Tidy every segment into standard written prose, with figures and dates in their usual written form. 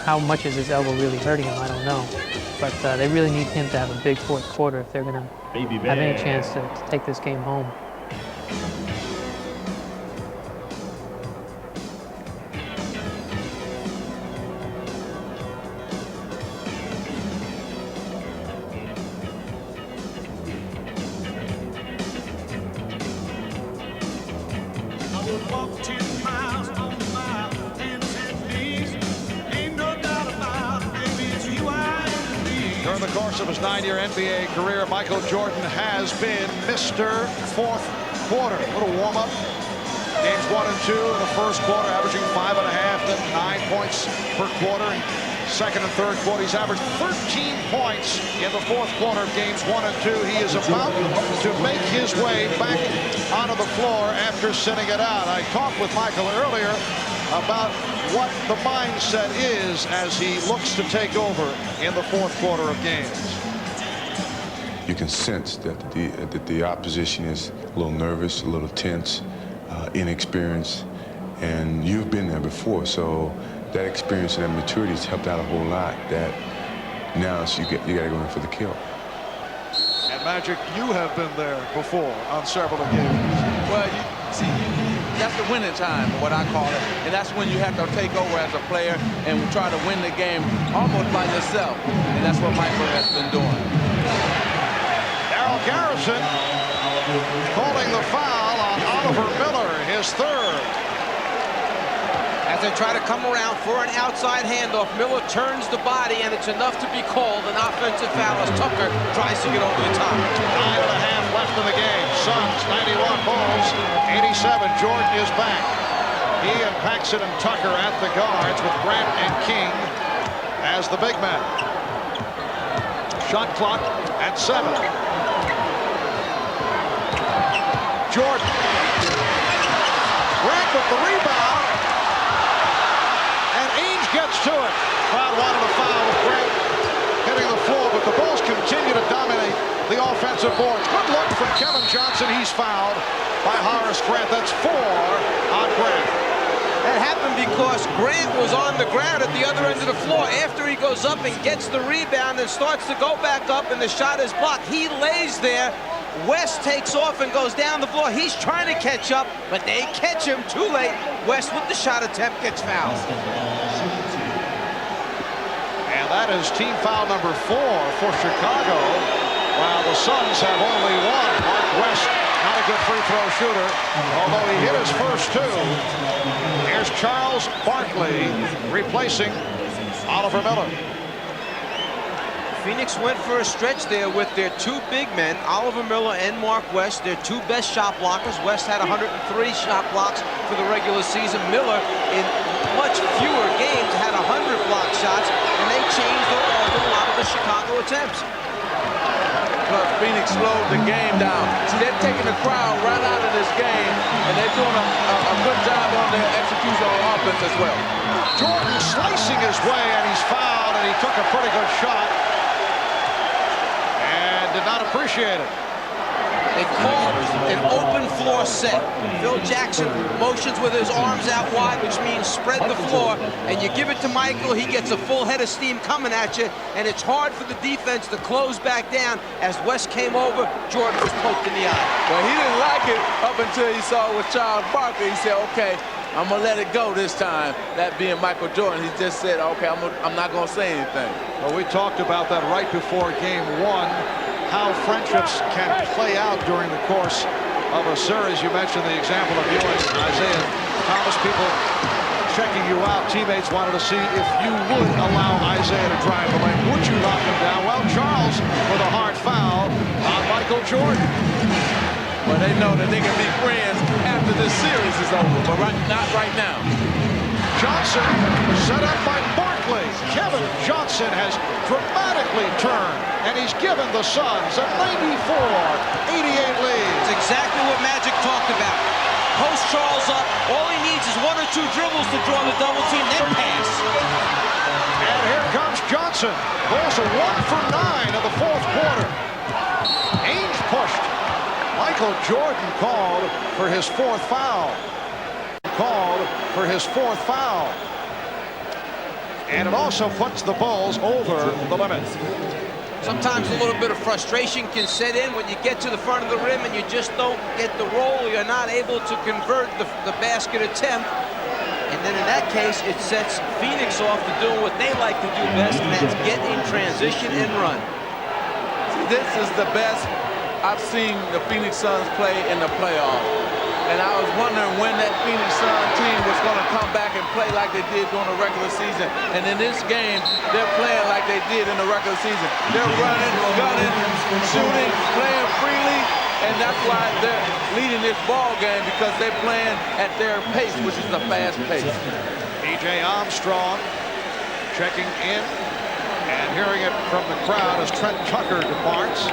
How much is his elbow really hurting him, I don't know. But they really need him to have a big fourth quarter if they're going to have any chance to take this game home. During the course of his 9-year NBA career, Michael Jordan has been Mr. Fourth Quarter. A little warm-up. Games 1 and 2 in the first quarter, averaging 5.5, then 9 points per quarter. In second and third quarter, he's averaged 13 points in the fourth quarter of games 1 and 2. He is about to make his way back onto the floor after sitting it out. I talked with Michael earlier about what the mindset is as he looks to take over in the fourth quarter of games. You can sense that the opposition is a little nervous, a little tense, inexperienced, and you've been there before, so that experience and that maturity has helped out a whole lot. That now you got to go in for the kill. And Magic, you have been there before on several occasions. Well, that's the winning time, what I call it, and that's when you have to take over as a player and try to win the game almost by yourself, and that's what Michael has been doing. Darrell Garrison calling the foul on Oliver Miller, his third. As they try to come around for an outside handoff, Miller turns the body, and it's enough to be called an offensive foul as Tucker tries to get over the top. 9.5 left in the game. Suns 91, Bulls 87. Jordan is back. He and Paxson and Tucker at the guards with Grant and King as the big men. Shot clock at 7. Jordan. Grant with the rebound. And Ainge gets to it. Crowd wanted a foul with Grant hitting the floor, but the Bulls continue to dominate the offensive board. Good look from Kevin Johnson. He's fouled by Horace Grant. That's 4 on Grant. That happened because Grant was on the ground at the other end of the floor. After he goes up and gets the rebound and starts to go back up and the shot is blocked, he lays there. West takes off and goes down the floor. He's trying to catch up, but they catch him too late. West with the shot attempt gets fouled. And that is team foul number 4 for Chicago, while the Suns have only 1. Mark West, not a good free throw shooter, although he hit his first 2. Here's Charles Barkley replacing Oliver Miller. Phoenix went for a stretch there with their 2 big men, Oliver Miller and Mark West, their 2 best shot blockers. West had 103 shot blocks for the regular season. Miller, in much fewer games, had 100 block shots, and they changed a lot of the Chicago attempts. But Phoenix slowed the game down. See, they're taking the crowd right out of this game, and they're doing a good job on their execution on offense as well. Jordan slicing his way, and he's fouled, and he took a pretty good shot. Did not appreciate it. They called an open floor set. Phil Jackson motions with his arms out wide, which means spread the floor, and you give it to Michael. He gets a full head of steam coming at you, and it's hard for the defense to close back down. As West came over, Jordan was poked in the eye. Well, he didn't like it up until he saw it with Charles Barkley. He said, okay, I'm going to let it go this time. That being Michael Jordan, he just said, okay, I'm not going to say anything. Well, we talked about that right before game 1. How friendships can play out during the course of a series. You mentioned the example of you and Isaiah Thomas, people checking you out. Teammates wanted to see if you would allow Isaiah to drive the lane. Would you knock him down? Well, Charles with a hard foul on Michael Jordan. Well, they know that they can be friends after this series is over, but not right now. Johnson set up by Barkley. Kevin Johnson has dramatically turned, and he's given the Suns a 94-88 lead. It's exactly what Magic talked about. Post Charles up. All he needs is 1 or 2 dribbles to draw the double team, then pass. And here comes Johnson. Bulls are 1 for 9 in the fourth quarter. Ainge pushed. Michael Jordan called for his 4th foul. And it also puts the Bulls over the limit. Sometimes a little bit of frustration can set in when you get to the front of the rim and you just don't get the roll. You're not able to convert the basket attempt. And then in that case, it sets Phoenix off to doing what they like to do best, and that's get in transition and run. This is the best I've seen the Phoenix Suns play in the playoffs. And I was wondering when that Phoenix Suns team was going to come back and play like they did during the regular season. And in this game, they're playing like they did in the regular season. They're running, gunning, shooting, playing freely. And that's why they're leading this ball game, because they're playing at their pace, which is the fast pace. B.J. Armstrong checking in and hearing it from the crowd as Trent Tucker departs.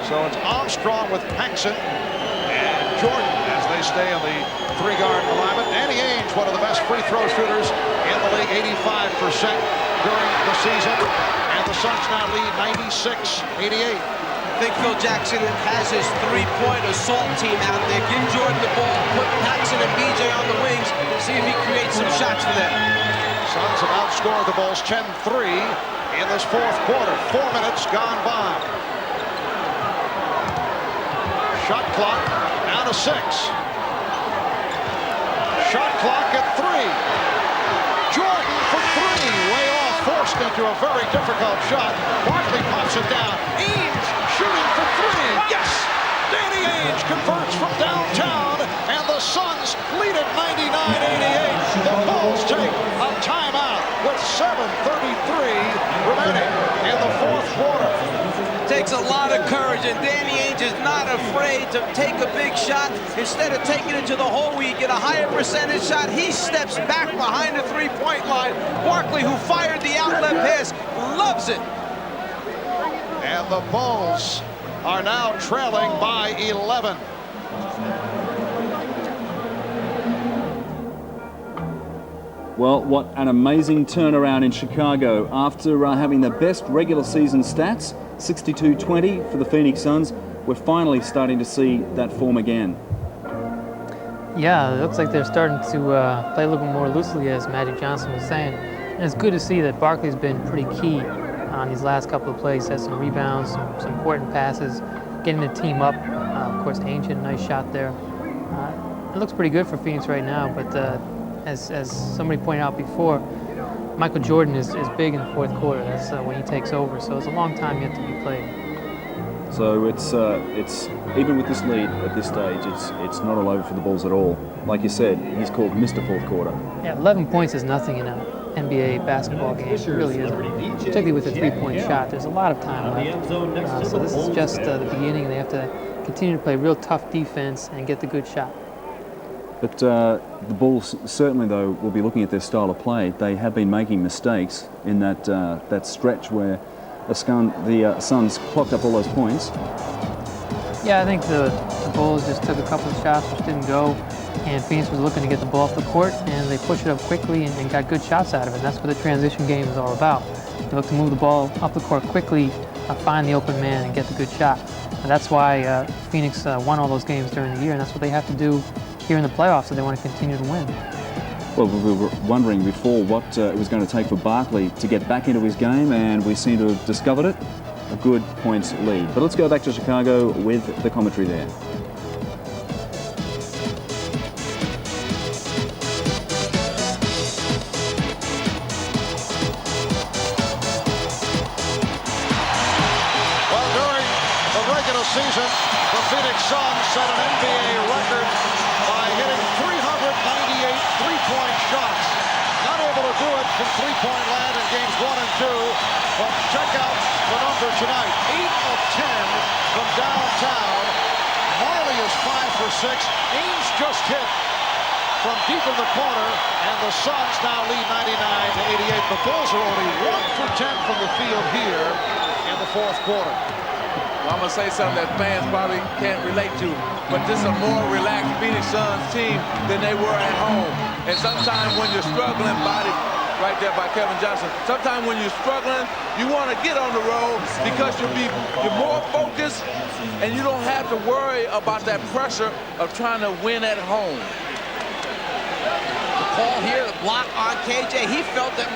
So it's Armstrong with Paxson and Jordan as they stay on the three-guard alignment. Danny Ainge, one of the best free throw shooters in the league, 85% during the season. And the Suns now lead 96-88. I think Phil Jackson has his three-point assault team out there. Give Jordan the ball, put Paxson and BJ on the wings, see if he creates some shots for them. Suns have outscored the Bulls 10-3 in this fourth quarter. 4 minutes gone by. Shot clock down to 6. Shot clock at 3. Jordan for 3, way off, forced into a very difficult shot. Barkley pops it down. Ainge shooting for 3. Yes! Danny Ainge converts from downtown, and the Suns lead at 99-88. The Bulls take a timeout with 7:33 remaining in the fourth quarter. Takes a lot of courage, and Danny Ainge is not afraid to take a big shot. Instead of taking it to the hole where you get a higher percentage shot, he steps back behind the three-point line. Barkley, who fired the outlet pass, loves it. And the Bulls are now trailing by 11. Well, what an amazing turnaround in Chicago. After having the best regular season stats, 62-20 for the Phoenix Suns, we're finally starting to see that form again. Yeah, it looks like they're starting to play a little bit more loosely, as Magic Johnson was saying. And it's good to see that Barkley's been pretty key on these last couple of plays. Has some rebounds, some important passes, getting the team up. Of course, Ainge had a nice shot there. It looks pretty good for Phoenix right now, but as somebody pointed out before, Michael Jordan is big in the fourth quarter. That's when he takes over, so it's a long time yet to be played. So it's even with this lead at this stage, it's not all over for the Bulls at all. Like you said, he's called Mr. Fourth Quarter. Yeah, 11 points is nothing in an NBA basketball game. It really isn't. Particularly with a three-point shot, there's a lot of time left. So this is just the beginning. They have to continue to play real tough defense and get the good shot. But the Bulls certainly, though, will be looking at their style of play. They have been making mistakes in that stretch where the Suns clocked up all those points. Yeah, I think the Bulls just took a couple of shots which didn't go, and Phoenix was looking to get the ball off the court, and they pushed it up quickly and got good shots out of it. And that's what the transition game is all about. They look to move the ball up the court quickly, find the open man, and get the good shot. And that's why Phoenix won all those games during the year, and that's what they have to do here in the playoffs if they want to continue to win. Well, we were wondering before what it was going to take for Barkley to get back into his game, and we seem to have discovered it. A good points lead. But let's go back to Chicago with the commentary there. Well, during the regular season, the Phoenix Suns set an NBA record by hitting 398 three-point shots. Not able to do it from three-point land in games 1 and 2, but check out the number tonight. 8 of 10 from downtown. Marley is 5 for 6. Ainge just hit from deep in the corner, and the Suns now lead 99-88. The Bulls are only 1 for 10 from the field here in the fourth quarter. Well, I'm going to say something that fans probably can't relate to, but this is a more relaxed Phoenix Suns team than they were at home. And sometimes when you're struggling, body right there by Kevin Johnson, sometimes when you're struggling, you want to get on the road because you're more focused and you don't have to worry about that pressure of trying to win at home. The call here, the block on KJ, he felt that